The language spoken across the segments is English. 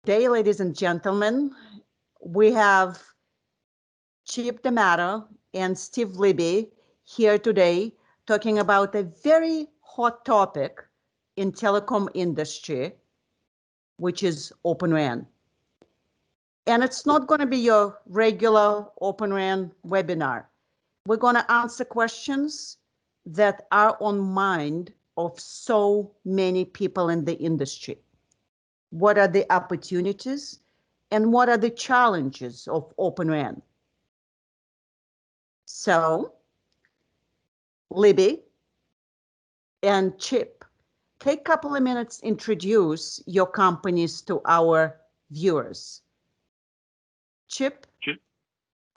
Today, ladies and gentlemen, we have Chip Damato and Steve Libbey here today talking about a very hot topic in telecom industry, which is Open RAN. And it's not going to be your regular Open RAN webinar. We're going to answer questions that are on mind of so many people in the industry. What are the opportunities and what are the challenges of Open RAN? So, Libbey and Chip, take a couple of minutes, introduce your companies to our viewers. Chip?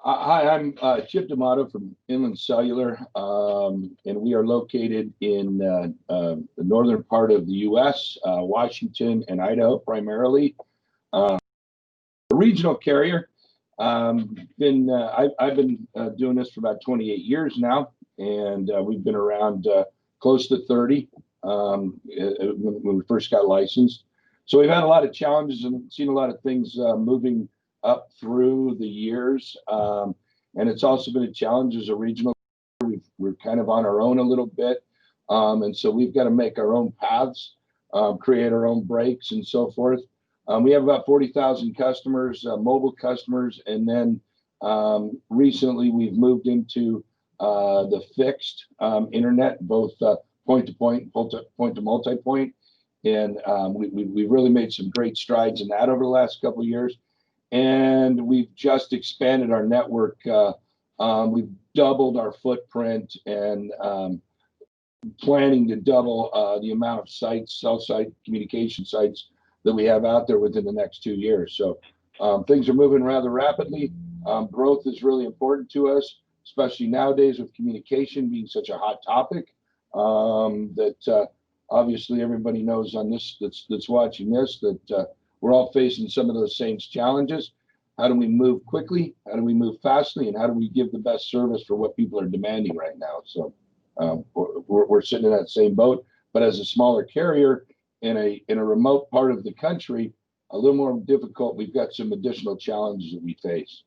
Hi, I'm Chip Damato from Inland Cellular, and we are located in the northern part of the U.S., Washington and Idaho primarily. A regional carrier. I've been doing this for about 28 years now, and we've been around close to 30 when we first got licensed. So we've had a lot of challenges and seen a lot of things moving up through the years, and it's also been a challenge as a regional. We're kind of on our own a little bit, and so we've got to make our own paths, create our own breaks and so forth. We have about 40,000 customers, mobile customers, and then recently we've moved into the fixed internet, both point-to-point, point-to-multipoint, and we've really made some great strides in that over the last couple of years. And we've just expanded our network. We've doubled our footprint and planning to double the amount of sites, cell site communication sites that we have out there within the next 2 years. So things are moving rather rapidly. Growth is really important to us, especially nowadays with communication being such a hot topic that obviously everybody knows on this that's watching this that we're all facing some of those same challenges. How do we move quickly? How do we move fastly? And how do we give the best service for what people are demanding right now? So we're sitting in that same boat, but as a smaller carrier in a remote part of the country, a little more difficult. We've got some additional challenges that we face.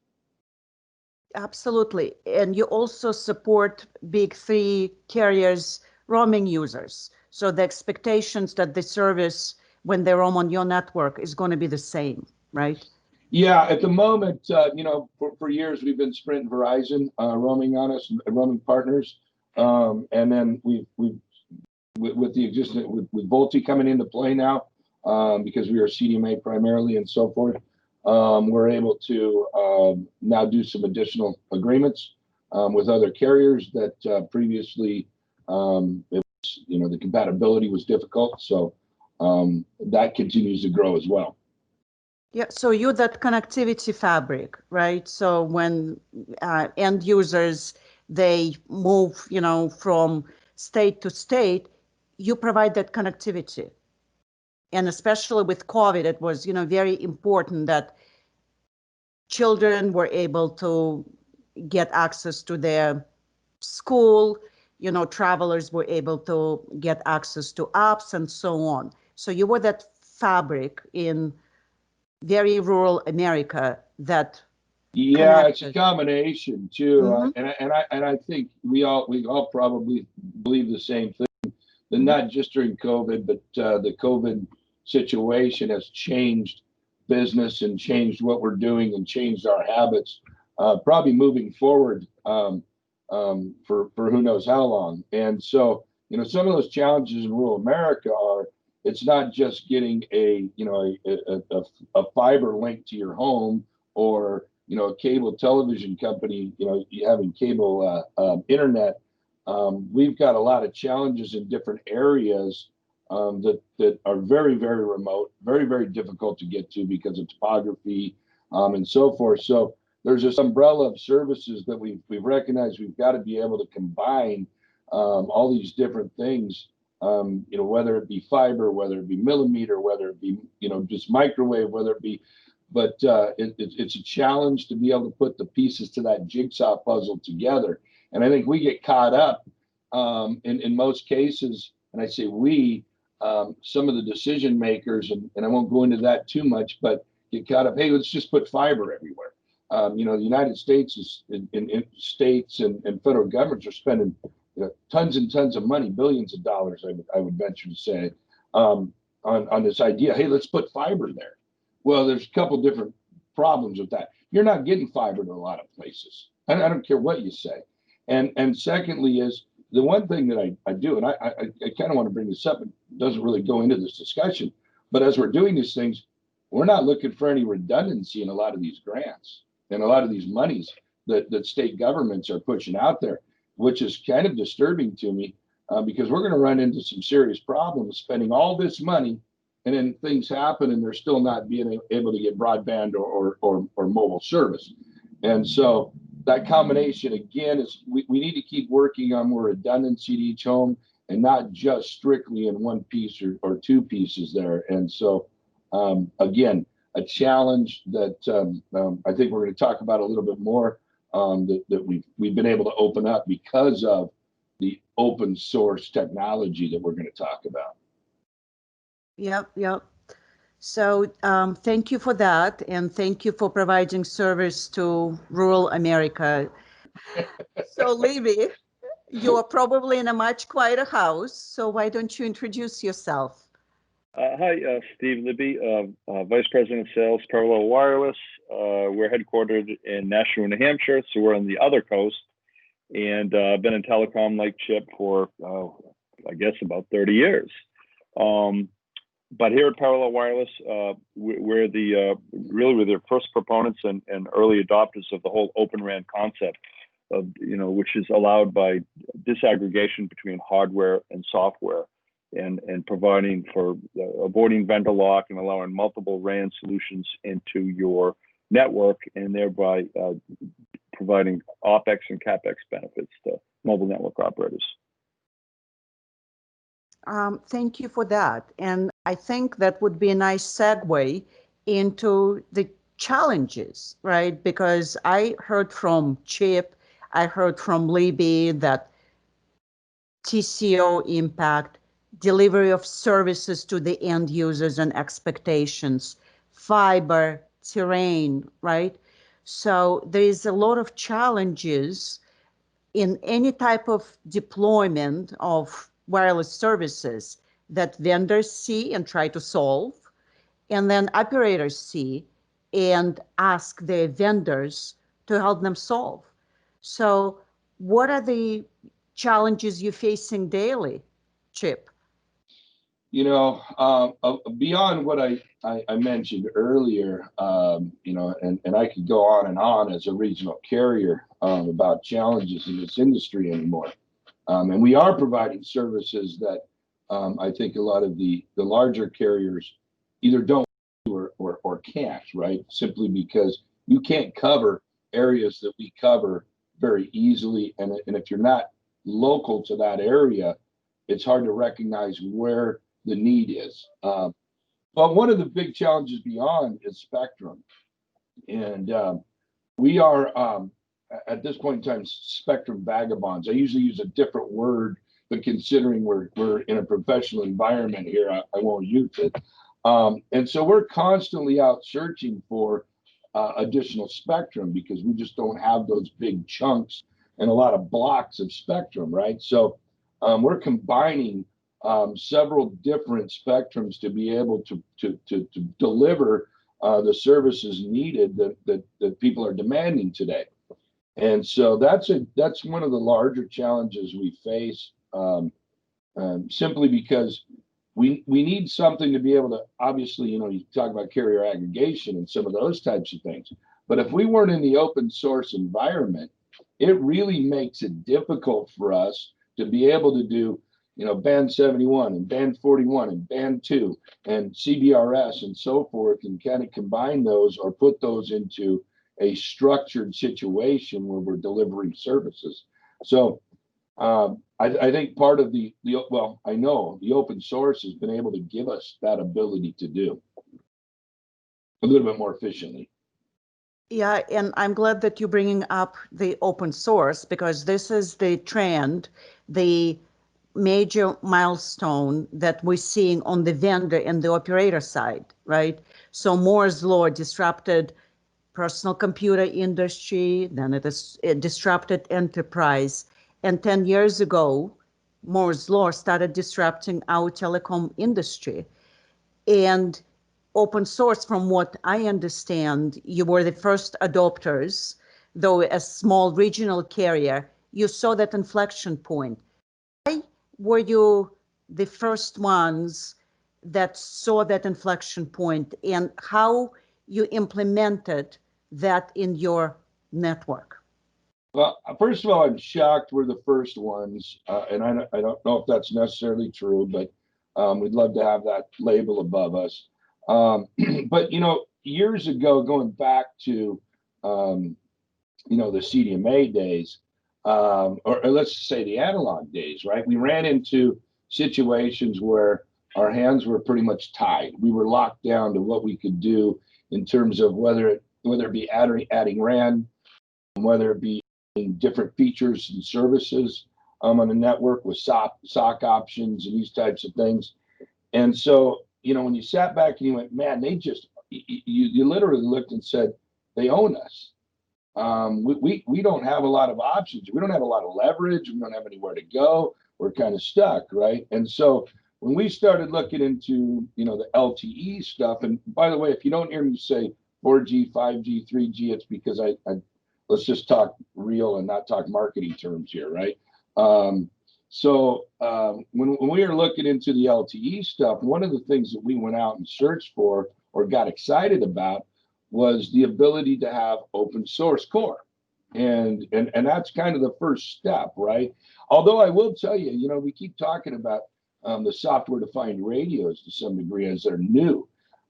Absolutely. And you also support big three carriers roaming users. So the expectations that the service when they roam on your network is going to be the same, right? Yeah, at the moment, for years we've been Sprint and Verizon roaming on us, roaming partners, and then we've with the existing with VoLTE coming into play now, because we are CDMA primarily and so forth. We're able to now do some additional agreements with other carriers that previously it was, the compatibility was difficult. So that continues to grow as well. Yeah, so you're that connectivity fabric, right? So when end users, they move, from state to state, you provide that connectivity. And especially with COVID, it was, very important that children were able to get access to their school, travelers were able to get access to apps and so on. So you were that fabric in very rural America that connected. It's a combination too. Mm-hmm. And I think we all probably believe the same thing, that not just during COVID, but the COVID situation has changed business and changed what we're doing and changed our habits, probably moving forward for who knows how long. And so, some of those challenges in rural America are, it's not just getting a fiber link to your home or, a cable television company, having cable internet. We've got a lot of challenges in different areas that are very, very remote, very, very difficult to get to because of topography and so forth. So there's this umbrella of services that we've recognized we've got to be able to combine all these different things, whether it be fiber, whether it be millimeter, whether it be, just microwave, whether it be, but it's a challenge to be able to put the pieces to that jigsaw puzzle together. And I think we get caught up in most cases, and I say we, some of the decision makers, and I won't go into that too much, but get caught up. Hey, let's just put fiber everywhere. The United States is in states and federal governments are spending tons and tons of money, billions of dollars, I would venture to say, on this idea. Hey, let's put fiber there. Well, there's a couple different problems with that. You're not getting fiber to a lot of places. I don't care what you say. And secondly is the one thing that I do, and I kind of want to bring this up. It doesn't really go into this discussion, but as we're doing these things, we're not looking for any redundancy in a lot of these grants and a lot of these monies that state governments are pushing out there, which is kind of disturbing to me because we're going to run into some serious problems spending all this money and then things happen and they're still not being able to get broadband or mobile service. And so that combination, again, is we need to keep working on more redundancy to each home and not just strictly in one piece or two pieces there. And so, again, a challenge that I think we're going to talk about a little bit more that we've been able to open up because of the open source technology that we're going to talk about. Yep. So thank you for that. And thank you for providing service to rural America. So Libbey, you're probably in a much quieter house. So why don't you introduce yourself? Hi, Steve Libbey, Vice President of Sales, Parallel Wireless. We're headquartered in Nashua, New Hampshire, so we're on the other coast. And I've been in telecom like Chip for, I guess, about 30 years. But here at Parallel Wireless, we're we're the first proponents and early adopters of the whole Open RAN concept, which is allowed by disaggregation between hardware and software. And providing for avoiding vendor lock and allowing multiple RAN solutions into your network, and thereby providing OpEx and CapEx benefits to mobile network operators. Thank you for that. And I think that would be a nice segue into the challenges, right? Because I heard from Chip, I heard from Libbey that TCO impact, delivery of services to the end users and expectations, fiber, terrain, right? So there is a lot of challenges in any type of deployment of wireless services that vendors see and try to solve, and then operators see and ask their vendors to help them solve. So what are the challenges you're facing daily, Chip? Beyond what I mentioned earlier, and I could go on and on as a regional carrier about challenges in this industry anymore. And we are providing services that I think a lot of the larger carriers either don't or can't, right? Simply because you can't cover areas that we cover very easily. And if you're not local to that area, it's hard to recognize where the need is. But one of the big challenges beyond is spectrum. And we are, at this point in time, spectrum vagabonds. I usually use a different word, but considering we're in a professional environment here, I won't use it. And so we're constantly out searching for additional spectrum because we just don't have those big chunks and a lot of blocks of spectrum, right? So we're combining several different spectrums to be able to deliver the services needed that people are demanding today. And so that's one of the larger challenges we face, simply because we need something to be able to, obviously, you talk about carrier aggregation and some of those types of things. But if we weren't in the open source environment, it really makes it difficult for us to be able to do, band 71 and band 41 and band 2 and CBRS and so forth, and kind of combine those or put those into a structured situation where we're delivering services. So I think part of I know the open source has been able to give us that ability to do a little bit more efficiently. Yeah, and I'm glad that you're bringing up the open source because this is the trend. The major milestone that we're seeing on the vendor and the operator side, right? So Moore's law disrupted personal computer industry, then it disrupted enterprise. And 10 years ago, Moore's law started disrupting our telecom industry. And open source, from what I understand, you were the first adopters, though a small regional carrier, you saw that inflection point. Why were you the first ones that saw that inflection point, and how you implemented that in your network? Well, first of all, I'm shocked we're the first ones, and I don't know if that's necessarily true, but we'd love to have that label above us. But years ago, going back to the CDMA days, or let's say the analog days, right? We ran into situations where our hands were pretty much tied. We were locked down to what we could do in terms of whether it be adding RAN, whether it be different features and services on the network with SOC options and these types of things. And so, when you sat back and you went, man, you literally looked and said, they own us. We don't have a lot of options. We don't have a lot of leverage. We don't have anywhere to go. We're kind of stuck, right? And so when we started looking into, the LTE stuff, and by the way, if you don't hear me say 4G, 5G, 3G, it's because I let's just talk real and not talk marketing terms here, right? So when we were looking into the LTE stuff, one of the things that we went out and searched for or got excited about was the ability to have open source core. And that's kind of the first step, right? Although I will tell you, we keep talking about the software-defined radios to some degree as they're new.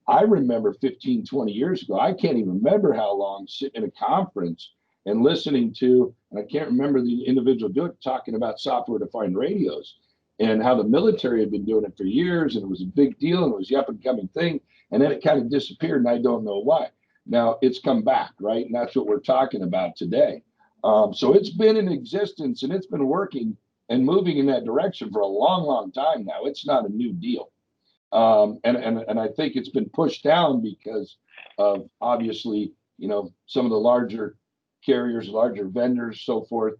I remember 15, 20 years ago, I can't even remember how long sitting in a conference and listening to, and I can't remember the individual doing it, talking about software-defined radios and how the military had been doing it for years, and it was a big deal, and it was the up-and-coming thing, and then it kind of disappeared, and I don't know why. Now it's come back, right? And that's what we're talking about today. So it's been in existence, and it's been working and moving in that direction for a long, long time now. It's not a new deal. And I think it's been pushed down because of obviously, some of the larger carriers, larger vendors, so forth.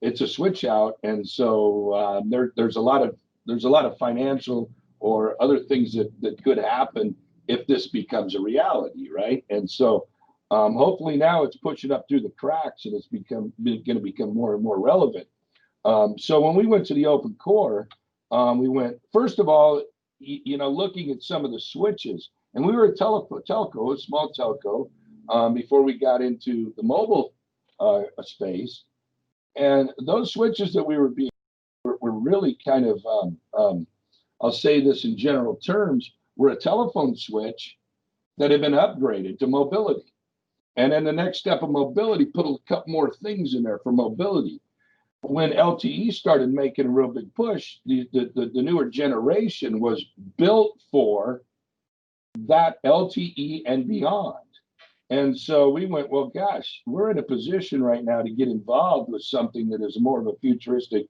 It's a switch out, and so there's a lot of financial or other things that could happen if this becomes a reality, right? And so hopefully now it's pushing up through the cracks, and it's going to become more and more relevant. So when we went to the open core, we went, first of all, looking at some of the switches, and we were a telco, a small telco, before we got into the mobile space. And those switches that we were really kind of, I'll say this in general terms, were a telephone switch that had been upgraded to mobility. And then the next step of mobility, put a couple more things in there for mobility. When LTE started making a real big push, the newer generation was built for that LTE and beyond. And so we went, well, gosh, we're in a position right now to get involved with something that is more of a futuristic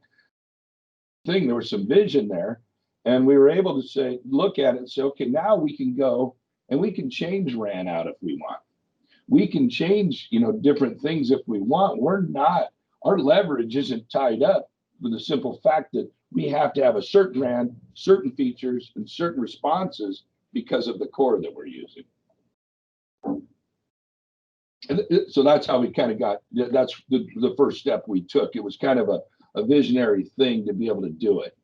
thing. There was some vision there. And we were able to look at it and say, okay, now we can go and we can change RAN out if we want. We can change, different things if we want. Our leverage isn't tied up with the simple fact that we have to have a certain RAN, certain features, and certain responses because of the core that we're using. So that's how we kind of that's the first step we took. It was kind of a visionary thing to be able to do it.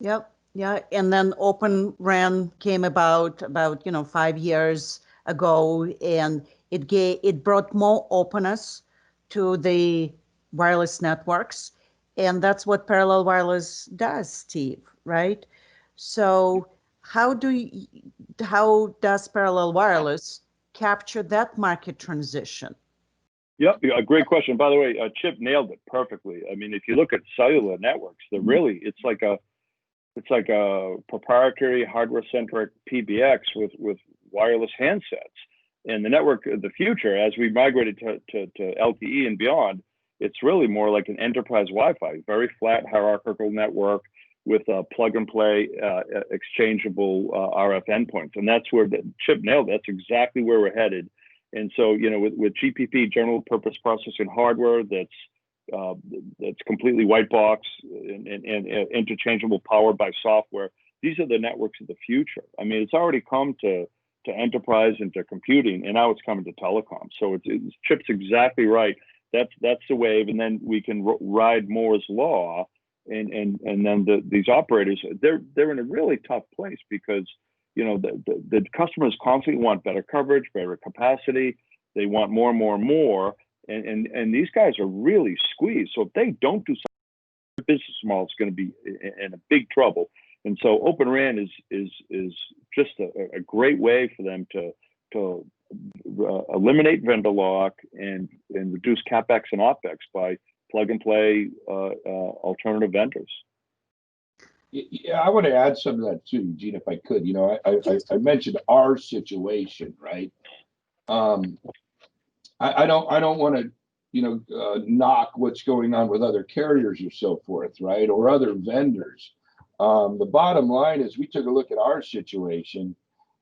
Yep. Yeah. And then Open RAN came about 5 years ago, and it brought more openness to the wireless networks. And that's what parallel wireless does, Steve, right? So how does parallel wireless capture that market transition? Yep, a great question. By the way, Chip nailed it perfectly. I mean, if you look at cellular networks, it's like a proprietary hardware-centric PBX with wireless handsets. And the network of the future, as we migrated to LTE and beyond, it's really more like an enterprise Wi-Fi, very flat hierarchical network with plug and play exchangeable RF endpoints. And that's where Chip nailed. That's exactly where we're headed. And so, you know, with GPP, general purpose processing hardware, that's completely white box and interchangeable, powered by software. These are the networks of the future. I mean, it's already come to enterprise and to computing, and now it's coming to telecom. So Chip's exactly right. That's the wave, and then we can ride Moore's law, and then these operators, they're in a really tough place because, you know, the customers constantly want better coverage, better capacity. They want more and more and more, and these guys are really squeezed. So if they don't do something, their business model is going to be in a big trouble. And so Open RAN is just a great way for them to eliminate vendor lock and reduce CapEx and OpEx by plug and play alternative vendors. Yeah, I want to add some of that too, Eugene, if I could. You know, I mentioned our situation, right? I don't want to, you know, knock what's going on with other carriers or so forth, right, or other vendors. The bottom line is we took a look at our situation,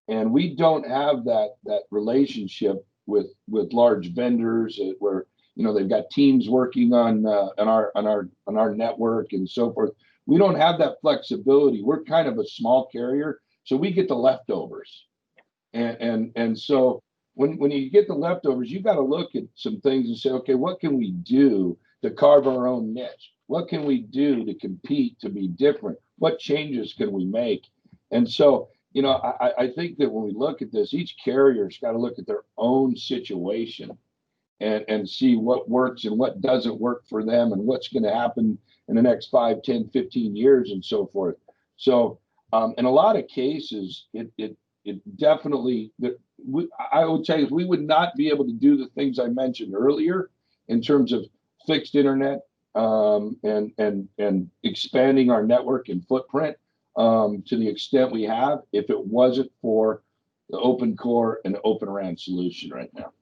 and we don't have that relationship with large vendors where, you know, they've got teams working on our network and so forth. We don't have that flexibility. We're kind of a small carrier, so we get the leftovers, and so when you get the leftovers, you got to look at some things and say, okay, what can we do to carve our own niche? What can we do to compete, to be different? What changes can we make? And so, you know, I think that when we look at this, each carrier's got to look at their own situation and see what works and what doesn't work for them and what's going to happen in the next 5, 10, 15 years and so forth. So in a lot of cases, it definitely, I would tell you, we would not be able to do the things I mentioned earlier in terms of fixed internet and expanding our network and footprint to the extent we have if it wasn't for the open core and Open RAN solution right now.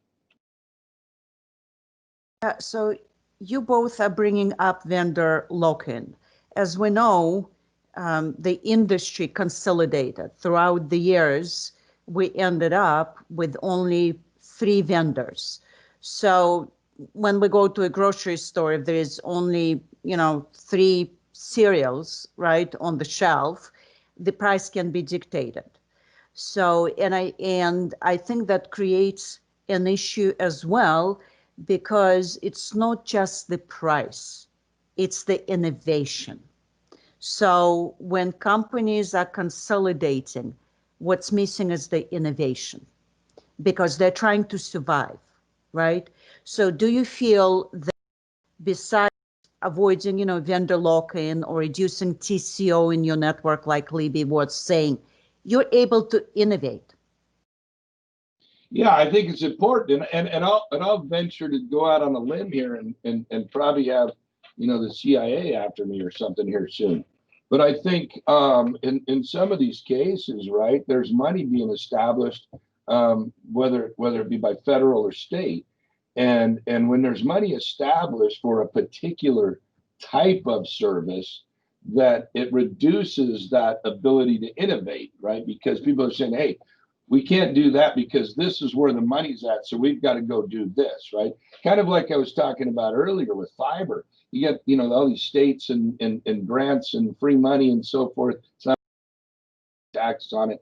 So you both are bringing up vendor lock-in. As we know, the industry consolidated throughout the years. We ended up with only 3 vendors. So when we go to a grocery store, if there is only, you know, 3 cereals, right, on the shelf, the price can be dictated. So, and I think that creates an issue as well, because it's not just the price, it's the innovation. So when companies are consolidating, what's missing is the innovation because they're trying to survive, right? So do you feel that besides avoiding, you know, vendor lock-in or reducing TCO in your network, like Libbey was saying, you're able to innovate? Yeah, I think it's important, and I'll venture to go out on a limb here and probably have, you know, the CIA after me or something here soon. But I think in some of these cases, right, there's money being established, whether it be by federal or state, and when there's money established for a particular type of service, that it reduces that ability to innovate, right? Because people are saying, hey, we can't do that because this is where the money's at, so we've got to go do this, right? Kind of like I was talking about earlier with fiber. You get, you know, all these states and grants and free money and so forth. It's not taxes on it.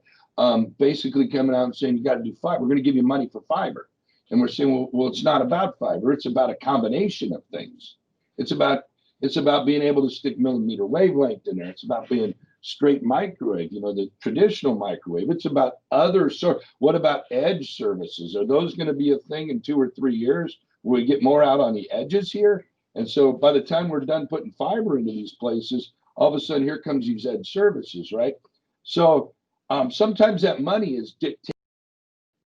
Basically coming out and saying you got to do fiber. We're going to give you money for fiber, and we're saying, well, it's not about fiber. It's about a combination of things. It's about being able to stick millimeter wavelength in there. It's about being straight microwave, you know, the traditional microwave. It's about other what about edge services? Are those going to be a thing in 2 or 3 years where we get more out on the edges here? And so by the time we're done putting fiber into these places, all of a sudden here comes these edge services, right? So sometimes that money is dictating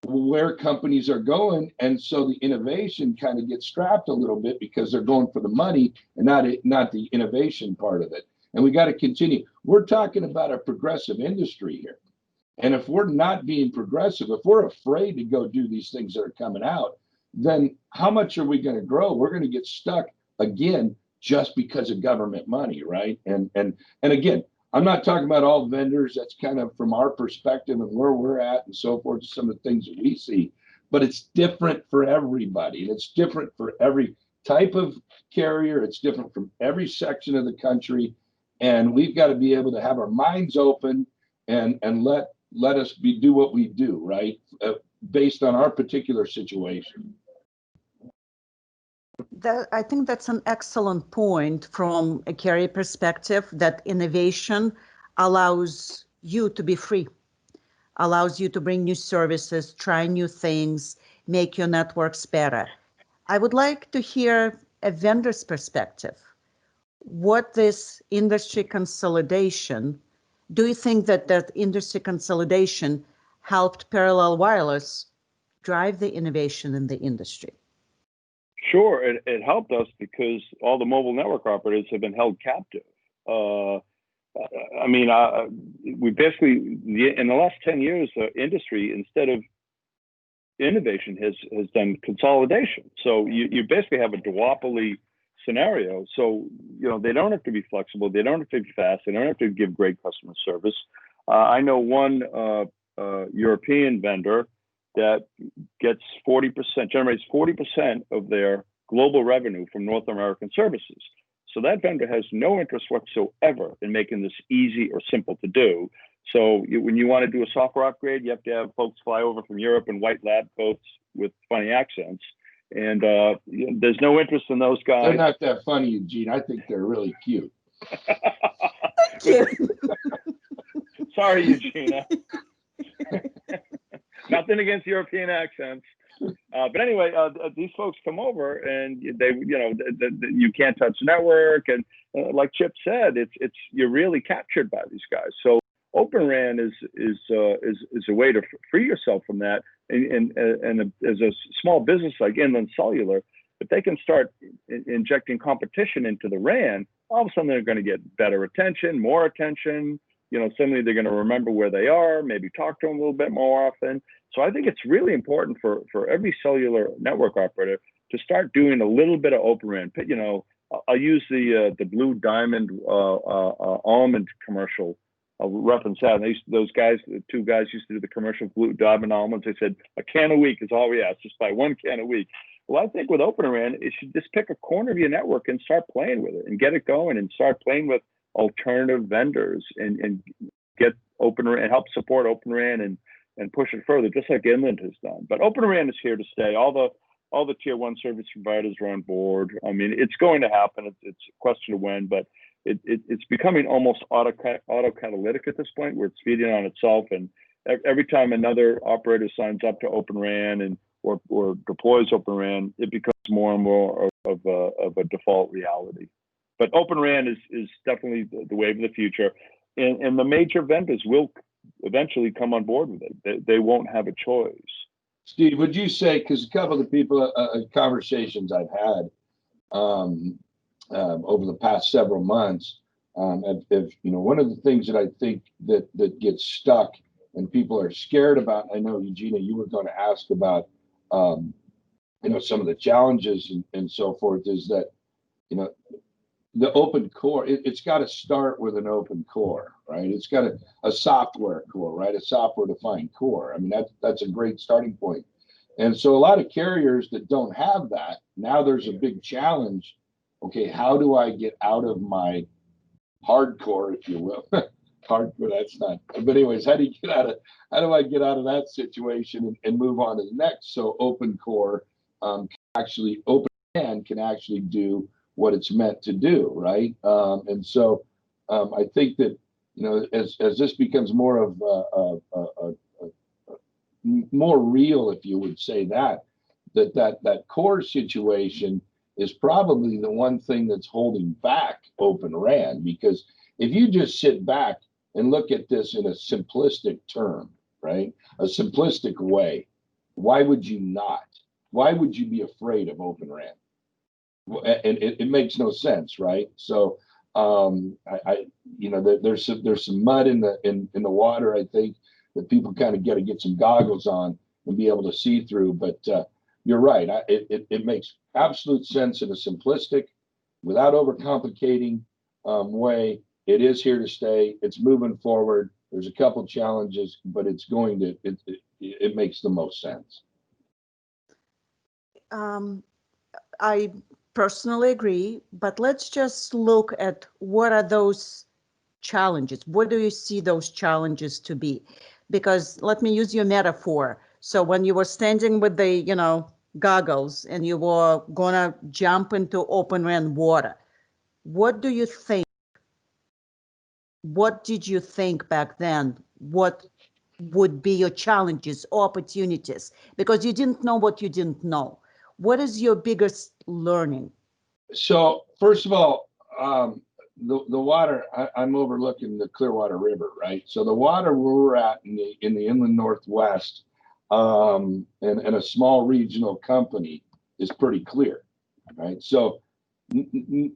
where companies are going, and so the innovation kind of gets strapped a little bit because they're going for the money and not the innovation part of it. And we got to continue. We're talking about a progressive industry here. And if we're not being progressive, if we're afraid to go do these things that are coming out, then how much are we going to grow? We're going to get stuck again, just because of government money, right? And again, I'm not talking about all vendors. That's kind of from our perspective and where we're at and so forth, some of the things that we see. But it's different for everybody. And it's different for every type of carrier. It's different from every section of the country. And we've got to be able to have our minds open and let us do what we do, right? Based on our particular situation. I think that's an excellent point from a carrier perspective, that innovation allows you to be free, allows you to bring new services, try new things, make your networks better. I would like to hear a vendor's perspective. What this industry consolidation, do you think that industry consolidation helped Parallel Wireless drive the innovation in the industry? Sure, it helped us because all the mobile network operators have been held captive. We basically, in the last 10 years, the industry, instead of innovation, has done consolidation. So you basically have a duopoly scenario. So, they don't have to be flexible. They don't have to be fast. They don't have to give great customer service. I know one European vendor that generates 40% of their global revenue from North American services. So that vendor has no interest whatsoever in making this easy or simple to do. So when you want to do a software upgrade, you have to have folks fly over from Europe in white lab coats with funny accents. And there's no interest in those guys. They're not that funny, Eugene. I think they're really cute. Thank you. Sorry, Eugina. Nothing against European accents. But anyway, these folks come over and you can't touch the network. And like Chip said, you're really captured by these guys. So Open RAN is a way to free yourself from that. And as a small business like Inland Cellular, if they can start injecting competition into the RAN, all of a sudden they're going to get better attention, more attention. Suddenly they're going to remember where they are, maybe talk to them a little bit more often. So I think it's really important for every cellular network operator to start doing a little bit of Open RAN. I'll use the Blue Diamond almond commercial. I'll reference that. And those guys, the two guys used to do the commercial Blue Diamond almonds. They said a can a week is all we ask. Just buy one can a week. Well, I think with Open RAN, you should just pick a corner of your network and start playing with it and get it going and start playing with alternative vendors and get Open RAN and help support Open RAN and push it further, just like Inland has done. But Open RAN is here to stay. All the tier one service providers are on board. I mean, it's going to happen. It's a question of when, but it's becoming almost autocatalytic at this point, where it's feeding on itself. And every time another operator signs up to Open RAN or deploys Open RAN, it becomes more and more of a default reality. But Open RAN is definitely the wave of the future, and the major vendors will eventually come on board with it. They won't have a choice. Steve, would you say, because a couple of the people, conversations I've had over the past several months, if one of the things that I think that gets stuck and people are scared about, I know, Eugina, you were going to ask about, some of the challenges and so forth, is that, the open core, it's got to start with an open core, right? It's got a software core, right? A software defined core. I mean, that's a great starting point. And so a lot of carriers that don't have that, now there's a big challenge. Okay, how do I get out of my hardcore, if you will? Hardcore, that's not. But anyways, how do I get out of that situation and move on to the next? So open core Open RAN can actually do what it's meant to do, right? And so I think that as this becomes more of more real, if you would say that core situation is probably the one thing that's holding back Open RAN, because if you just sit back and look at this in a simplistic term, right? A simplistic way, why would you not? Why would you be afraid of Open RAN? And it makes no sense, right? So there's some mud in the water, I think, that people kind of get some goggles on and be able to see through. But you're right. It makes absolute sense in a simplistic without overcomplicating way. It is here to stay. It's moving forward. There's a couple challenges, but it's going to, it makes the most sense. I personally agree, but let's just look at what are those challenges. What do you see those challenges to be? Because let me use your metaphor. So when you were standing with the, goggles and you were gonna jump into open RAN water, what do you think? What did you think back then? What would be your challenges, opportunities? Because you didn't know what you didn't know. What is your biggest learning? So first of all, the water, I'm overlooking the Clearwater River, right? So the water where we're at in the inland Northwest, and a small regional company is pretty clear, right? So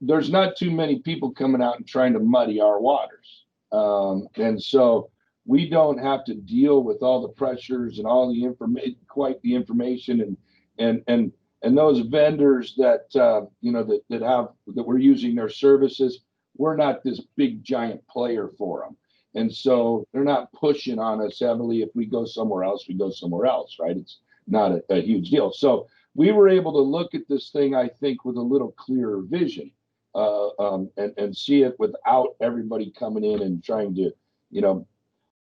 there's not too many people coming out and trying to muddy our waters. And so we don't have to deal with all the pressures and all the information, quite the information and those vendors that, that we're using their services, we're not this big giant player for them. And so they're not pushing on us heavily. If we go somewhere else, we go somewhere else, right? It's not a huge deal. So we were able to look at this thing, I think, with a little clearer vision, and see it without everybody coming in and trying to,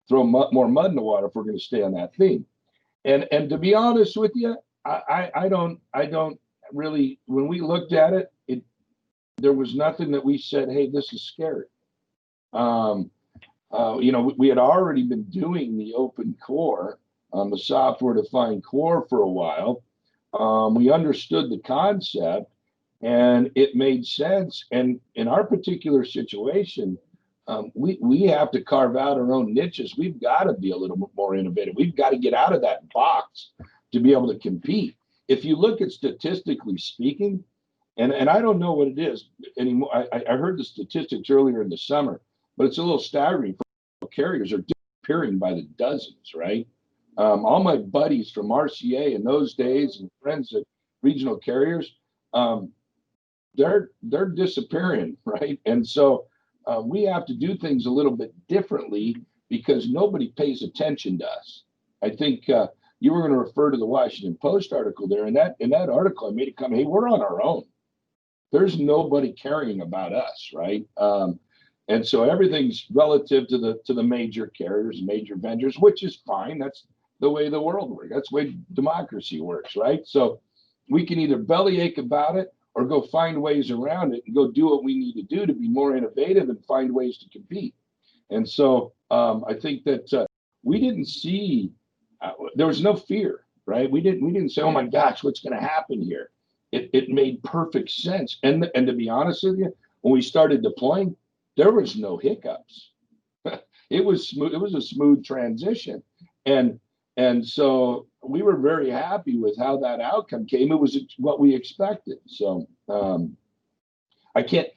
throw more mud in the water if we're going to stay on that theme. And to be honest with you, I don't really, when we looked at it, there was nothing that we said, hey, this is scary. We had already been doing the open core, the software defined core for a while. We understood the concept and it made sense. And in our particular situation, we have to carve out our own niches. We've got to be a little bit more innovative. We've got to get out of that box to be able to compete. If you look at statistically speaking, and I don't know what it is anymore. I heard the statistics earlier in the summer, but it's a little staggering. Carriers are disappearing by the dozens, right? All my buddies from RCA in those days and friends at regional carriers, they're disappearing, right? And so we have to do things a little bit differently because nobody pays attention to us. I think you were going to refer to the Washington Post article there. In that article, I made it come, hey, we're on our own. There's nobody caring about us, right? And so everything's relative to the major carriers, major vendors, which is fine. That's the way the world works. That's the way democracy works, right? So we can either bellyache about it or go find ways around it and go do what we need to do to be more innovative and find ways to compete. And so I think that we didn't see, there was no fear, right? We didn't say, oh my gosh, what's going to happen here? It made perfect sense. And to be honest with you, when we started deploying, there was no hiccups. It was smooth. It was a smooth transition. And so we were very happy with how that outcome came. It was what we expected. So I'm answering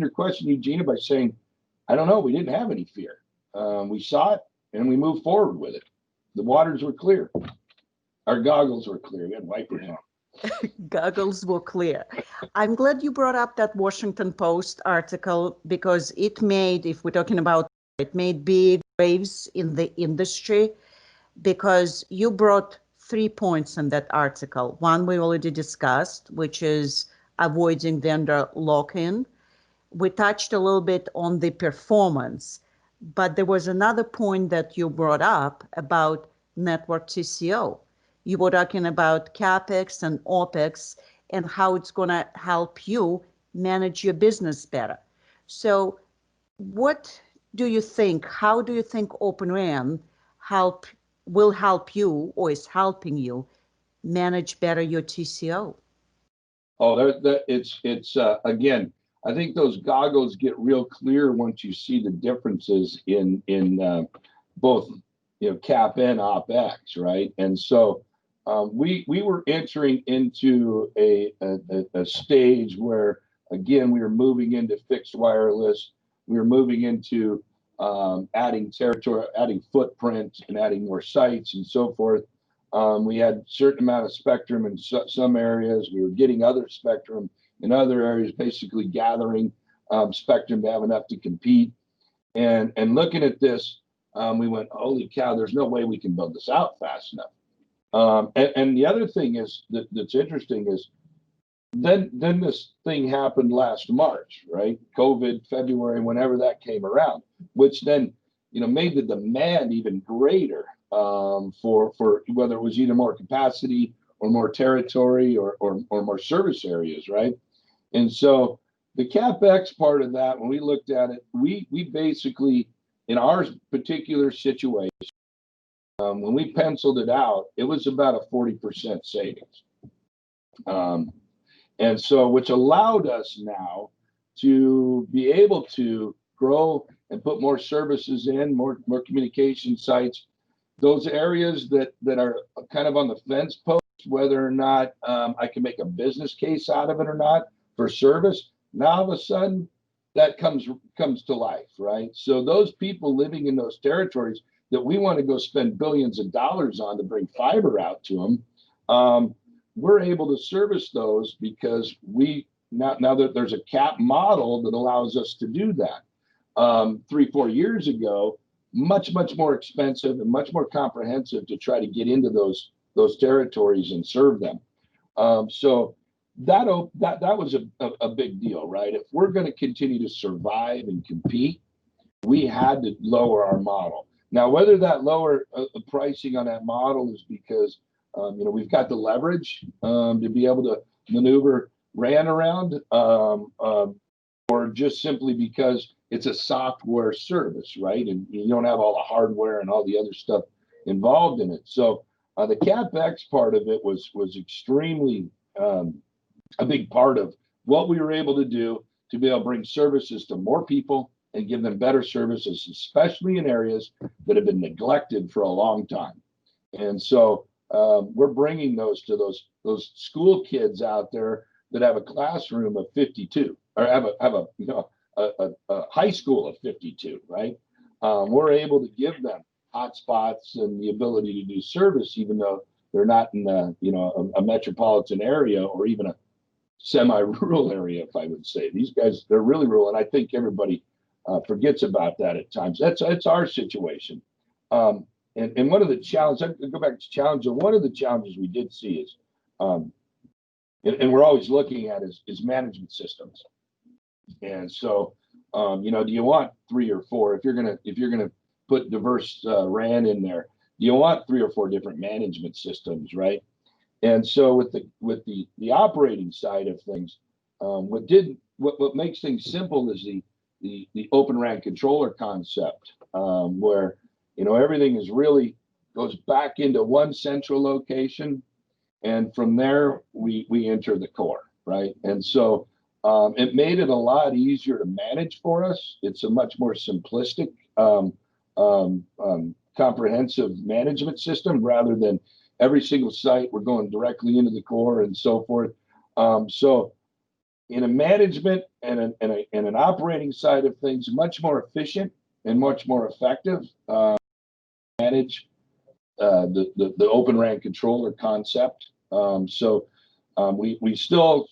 your question, Eugina, by saying, I don't know. We didn't have any fear. We saw it and we moved forward with it. The waters were clear. Our goggles were clear. We had wipers on. Goggles were clear. I'm glad you brought up that Washington Post article because it made, if we're talking about, it made big waves in the industry because you brought 3 points in that article. One we already discussed, which is avoiding vendor lock-in. We touched a little bit on the performance, but there was another point that you brought up about network TCO. You were talking about CapEx and OpEx and how it's going to help you manage your business better. So what do you think, how do you think Open RAN will help you or is helping you manage better your TCO? Oh, it's again, I think those goggles get real clear once you see the differences in both, cap and OpEx, right? And so we were entering into a stage where, again, we were moving into fixed wireless. We were moving into adding territory, adding footprint, and adding more sites and so forth. We had a certain amount of spectrum in some areas. We were getting other spectrum in other areas, basically gathering spectrum to have enough to compete. And looking at this, we went, holy cow, there's no way we can build this out fast enough. And the other thing is that's interesting is then this thing happened last March, right? COVID, February, whenever that came around, which then, made the demand even greater for whether it was either more capacity or more territory or more service areas, right? And so the CapEx part of that, when we looked at it, we basically, in our particular situation, when we penciled it out, it was about a 40% savings. And so, which allowed us now to be able to grow and put more services in, more communication sites, those areas that are kind of on the fence post, whether or not I can make a business case out of it or not for service. Now all of a sudden that comes to life, right? So those people living in those territories that we want to go spend billions of dollars on to bring fiber out to them, we're able to service those because now that there's a cap model that allows us to do that. 3-4 years ago, much more expensive and much more comprehensive to try to get into those territories and serve them. So that was a big deal, right? If we're going to continue to survive and compete, we had to lower our model. Now, whether that lower pricing on that model is because we've got the leverage to be able to maneuver RAN around, or just simply because it's a software service, right? And you don't have all the hardware and all the other stuff involved in it. So the CapEx part of it was extremely a big part of what we were able to do to be able to bring services to more people and give them better services, especially in areas that have been neglected for a long time. And so we're bringing those to those school kids out there that have a classroom of 52, or have a high school of 52, right? We're able to give them hotspots and the ability to do service, even though they're not in a metropolitan area or even a semi-rural area, if I would say. These guys, they're really rural, and I think everybody forgets about that at times. That's our situation. And one of the challenges, I go back to challenge, and one of the challenges we did see is, and we're always looking at is management systems. And so, do you want 3 or 4? If you're gonna put diverse RAN in there, do you want 3 or 4 different management systems, right? And so with the operating side of things, what makes things simple is the Open RAN controller concept, where everything is really goes back into one central location, and from there we enter the core, right? And so it made it a lot easier to manage for us. It's a much more simplistic, comprehensive management system rather than every single site we're going directly into the core and so forth. So in a management and an operating side of things, much more efficient and much more effective. Manage the Open RAN controller concept. So we still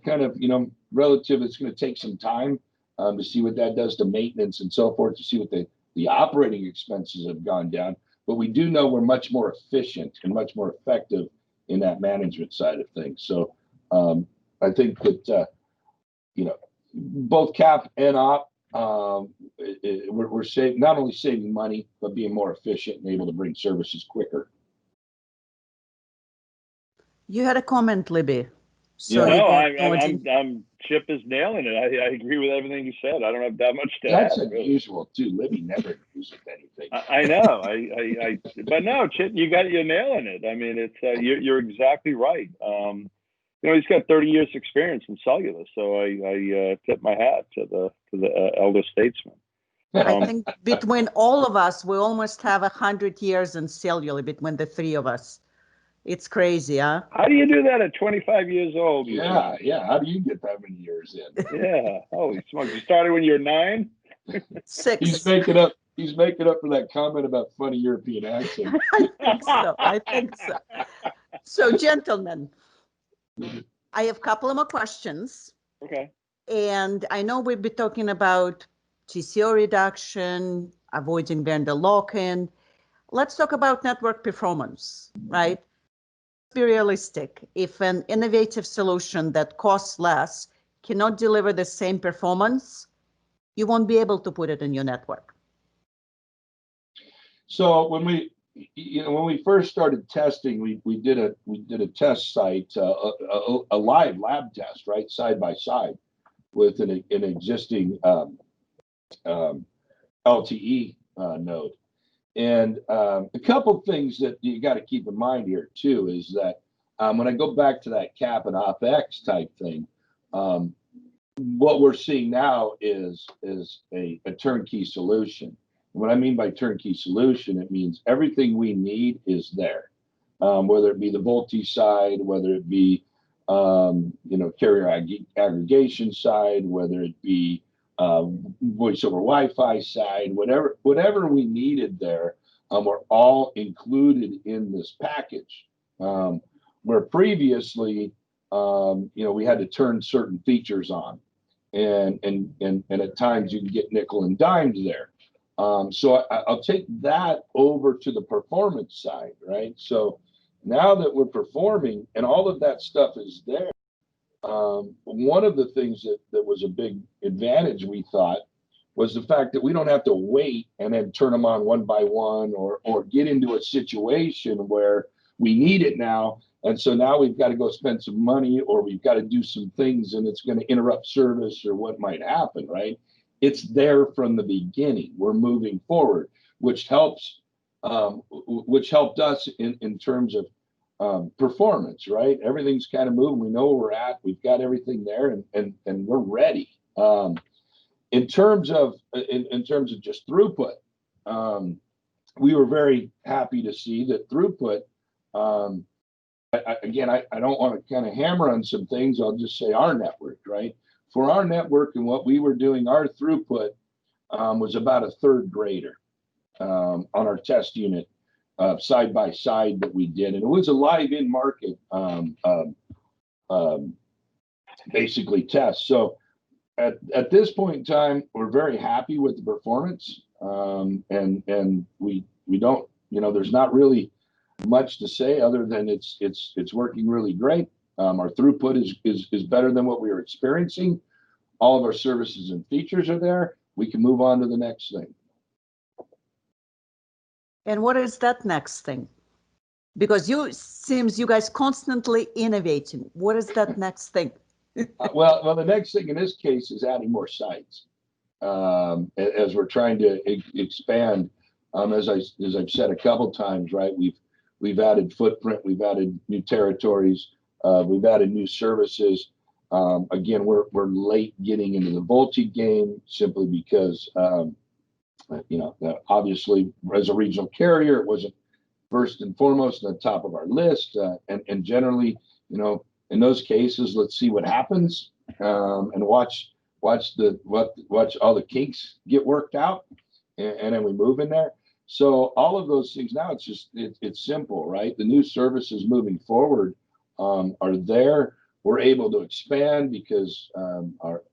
kind of, relative, it's going to take some time to see what that does to maintenance and so forth, to see what the operating expenses have gone down. But we do know we're much more efficient and much more effective in that management side of things. So I think that, both cap and op, we're not only saving money, but being more efficient and able to bring services quicker. You had a comment, Libbey. So I'm Chip is nailing it. I agree with everything you said. I don't have that much to add. That's unusual too. Libbey never uses anything. I know. But no, Chip, you're nailing it. I mean, it's you're exactly right. He's got 30 years experience in cellular, so I tip my hat to the elder statesman. I think between all of us, we almost have 100 years in cellular between the 3 of us. It's crazy, huh? How do you do that at 25 years old? Yeah. How do you get that many years in? Yeah. Holy smokes! You started when you're 9. 6. He's making up for that comment about funny European accent. I think so. So, gentlemen, I have a couple of more questions. Okay. And I know we'll be talking about TCO reduction, avoiding vendor lock-in. Let's talk about network performance, right? Be realistic. If an innovative solution that costs less cannot deliver the same performance, you won't be able to put it in your network. So when we first started testing, we did a test site, a live lab test, right, side by side with an existing LTE node. And a couple things that you got to keep in mind here too is that when I go back to that cap and OpEx type thing, what we're seeing now is a turnkey solution. What I mean by turnkey solution, it means everything we need is there, whether it be the VoLTE side, whether it be carrier aggregation side, whether it be voice over Wi-Fi side, whatever we needed there, are all included in this package. Where previously, we had to turn certain features on, and at times you can get nickel and dimed there. So I'll take that over to the performance side, right? So now that we're performing and all of that stuff is there, one of the things that was a big advantage, we thought, was the fact that we don't have to wait and then turn them on one by one or get into a situation where we need it now. And so now we've got to go spend some money or we've got to do some things and it's going to interrupt service or what might happen, right? It's there from the beginning. We're moving forward, which helped us in terms of performance, right? Everything's kind of moving. We know where we're at. We've got everything there and we're ready. In terms of just throughput, we were very happy to see that throughput. I don't want to kind of hammer on some things. I'll just say our network, right? For our network and what we were doing, our throughput was about a third greater on our test unit side by side that we did, and it was a live in market basically test. So at this point in time, we're very happy with the performance, and we don't, there's not really much to say other than it's working really great. Our throughput is better than what we were experiencing. All of our services and features are there. We can move on to the next thing. And what is that next thing? Because seems you guys constantly innovating. What is that next thing? Well, the next thing in this case is adding more sites. As we're trying to expand, as I've said a couple times, right? We've added footprint, we've added new territories, we've added new services. Again, we're late getting into the VoLTE game simply because obviously as a regional carrier, it wasn't first and foremost on the top of our list. And generally, in those cases, let's see what happens and watch all the kinks get worked out, and then we move in there. So all of those things now, it's simple, right? The new services moving forward are there. We're able to expand because our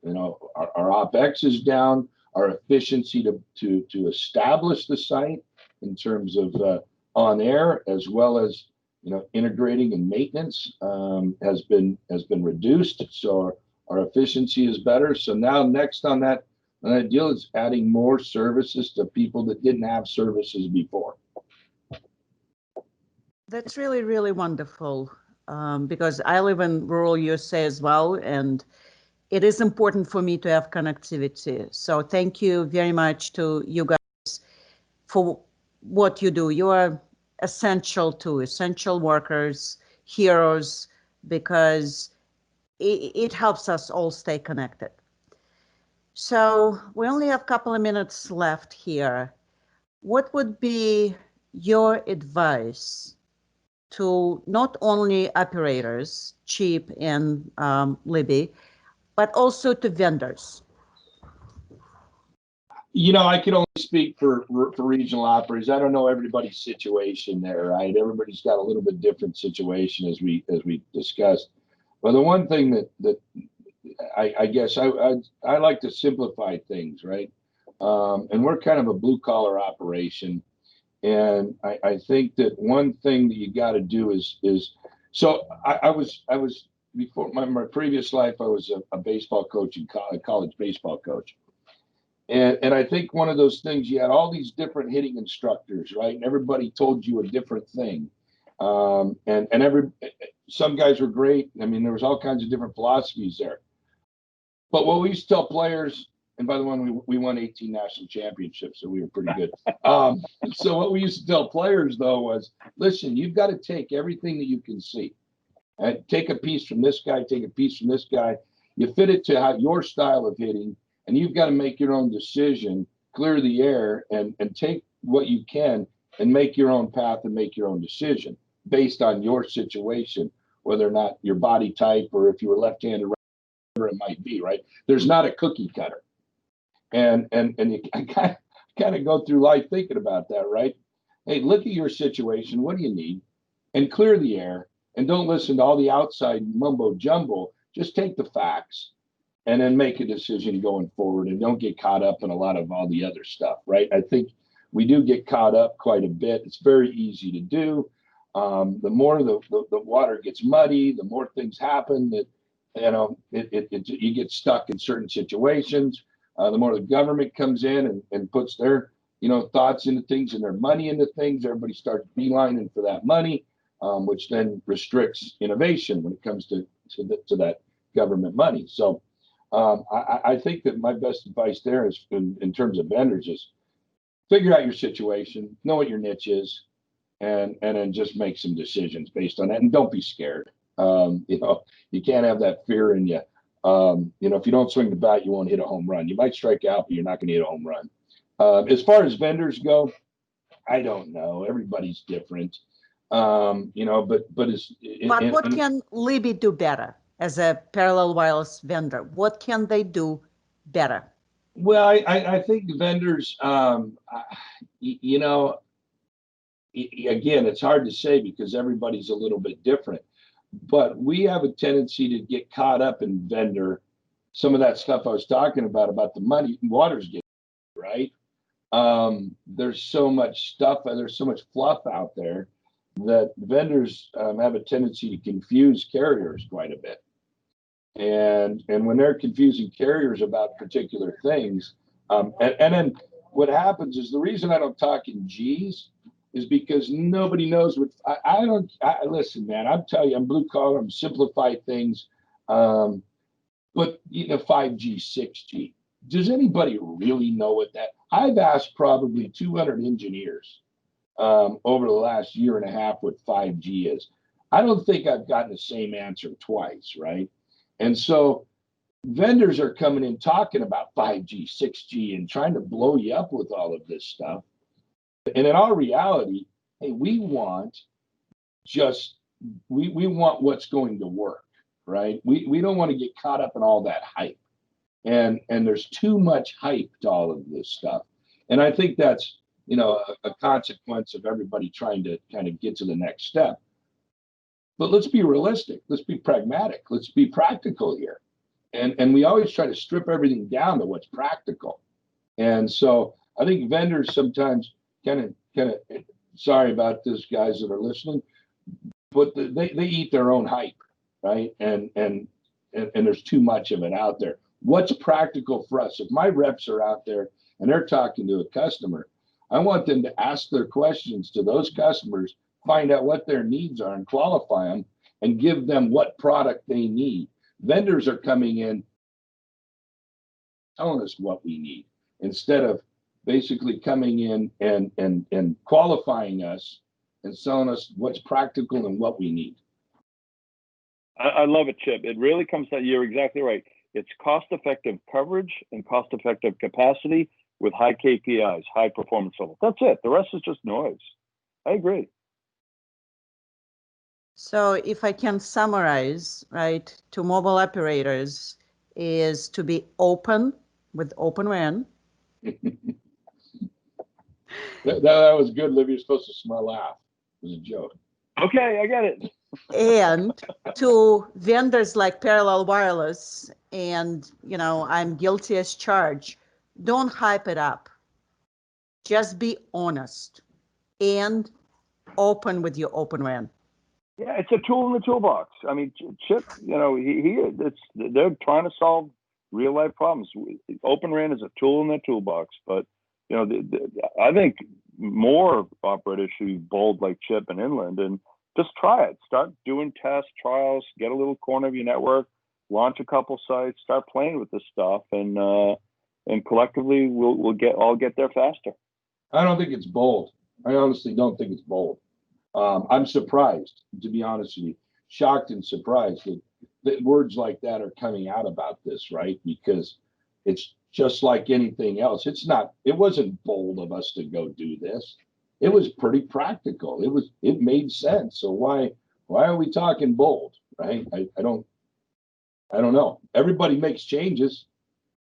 OpEx is down. Our efficiency to establish the site in terms of on air as well as integrating and maintenance has been reduced. So our efficiency is better. So now next on that deal is adding more services to people that didn't have services before. That's really, really wonderful because I live in rural USA as well, and it is important for me to have connectivity. So thank you very much to you guys for what you do. You are essential workers, heroes, because it helps us all stay connected. So we only have a couple of minutes left here. What would be your advice to not only operators, Chip and Libbey, but also to vendors? I can only speak for regional operators. I don't know everybody's situation there, right? Everybody's got a little bit different situation as we discussed. But the one thing that I guess I like to simplify things, right? And we're kind of a blue collar operation. And I think that one thing that you got to do is so I was before my previous life, I was a baseball coach and college baseball coach. And I think one of those things, you had all these different hitting instructors, right? And everybody told you a different thing. And some guys were great. I mean, there was all kinds of different philosophies there. But what we used to tell players, and by the way, we won 18 national championships, so we were pretty good. So what we used to tell players, though, was, listen, you've got to take everything that you can see. And take a piece from this guy, take a piece from this guy. You fit it to your style of hitting, and you've got to make your own decision, clear the air, and take what you can and make your own path and make your own decision based on your situation, whether or not your body type or if you were left-handed, whatever it might be, right? There's not a cookie cutter. And you kind of go through life thinking about that, right? Hey, look at your situation. What do you need? And clear the air. And don't listen to all the outside mumbo jumbo. Just take the facts and then make a decision going forward, and don't get caught up in a lot of all the other stuff, right? I think we do get caught up quite a bit. It's very easy to do. The more the water gets muddy, the more things happen that, you get stuck in certain situations. The more the government comes in and puts their, thoughts into things and their money into things, everybody starts beelining for that money, which then restricts innovation when it comes to that government money. So I think that my best advice there is in terms of vendors is figure out your situation, know what your niche is, and then just make some decisions based on that. And don't be scared. You can't have that fear in you. If you don't swing the bat, you won't hit a home run. You might strike out, but you're not going to hit a home run. As far as vendors go, I don't know. Everybody's different. But what can Libbey do better as a parallel wireless vendor? What can they do better? Well, I think vendors, again, it's hard to say because everybody's a little bit different. But we have a tendency to get caught up in vendor. Some of that stuff I was talking about the money, water's getting, right? There's so much stuff, there's so much fluff out there that vendors have a tendency to confuse carriers quite a bit. And when they're confusing carriers about particular things, and then what happens is the reason I don't talk in G's is because nobody knows what I listen, man. I'm telling you, I'm blue collar. I'm simplify things. But 5G, 6G. Does anybody really know what that? I've asked probably 200 engineers over the last year and a half what 5G is. I don't think I've gotten the same answer twice, right? And so vendors are coming in talking about 5G, 6G, and trying to blow you up with all of this stuff. And in our reality, hey, we want what's going to work, right? We don't want to get caught up in all that hype. And there's too much hype to all of this stuff. And I think that's, a consequence of everybody trying to kind of get to the next step. But let's be realistic. Let's be pragmatic. Let's be practical here. And we always try to strip everything down to what's practical. And so I think vendors sometimes kind of sorry about this, guys that are listening, but they eat their own hype, right? And there's too much of it out there. What's practical for us? If my reps are out there and they're talking to a customer, I want them to ask their questions to those customers, find out what their needs are and qualify them and give them what product they need. Vendors are coming in telling us what we need instead of basically coming in and qualifying us and selling us what's practical and what we need. I love it, Chip. It really comes down, you're exactly right. It's cost-effective coverage and cost-effective capacity with high KPIs, high performance level. That's it. The rest is just noise. I agree. So if I can summarize, right, to mobile operators is to be open with open WAN. That was good, Libbey. You're supposed to smile laugh. It was a joke. Okay, I got it. And to vendors like Parallel Wireless, and I'm guilty as charged, don't hype it up. Just be honest and open with your Open RAN. Yeah, it's a tool in the toolbox. I mean, Chip, they're trying to solve real life problems. Open RAN is a tool in their toolbox, but I think more operators should be bold like Chip and Inland and just try it. Start doing tests, trials, get a little corner of your network, launch a couple sites, start playing with this stuff, and collectively we'll all get there faster. I don't think it's bold. I honestly don't think it's bold. I'm surprised, to be honest with you, shocked and surprised that words like that are coming out about this, right? Because it's just like anything else. It wasn't bold of us to go do this. It was pretty practical. It made sense. So why are we talking bold, right? I don't know. Everybody makes changes.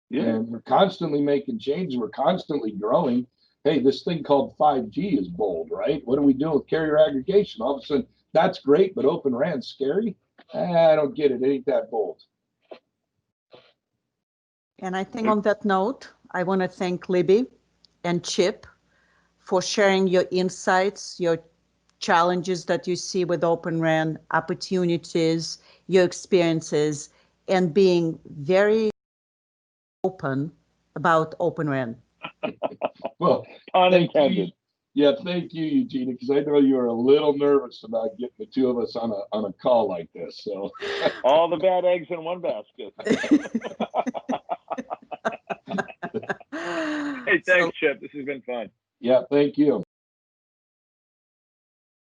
Yeah. And we're constantly making changes. We're constantly growing. Hey, this thing called 5G is bold, right? What are we doing with carrier aggregation? All of a sudden, that's great, but Open RAN's scary. I don't get it. It ain't that bold. And I think on that note, I want to thank Libbey and Chip for sharing your insights, your challenges that you see with Open RAN, opportunities, your experiences, and being very open about Open RAN. Well, Unintended. Yeah, thank you, Eugina, because I know you were a little nervous about getting the two of us on a call like this. So all the bad eggs in one basket. Hey, thanks, Chip. This has been fun. Yeah, thank you.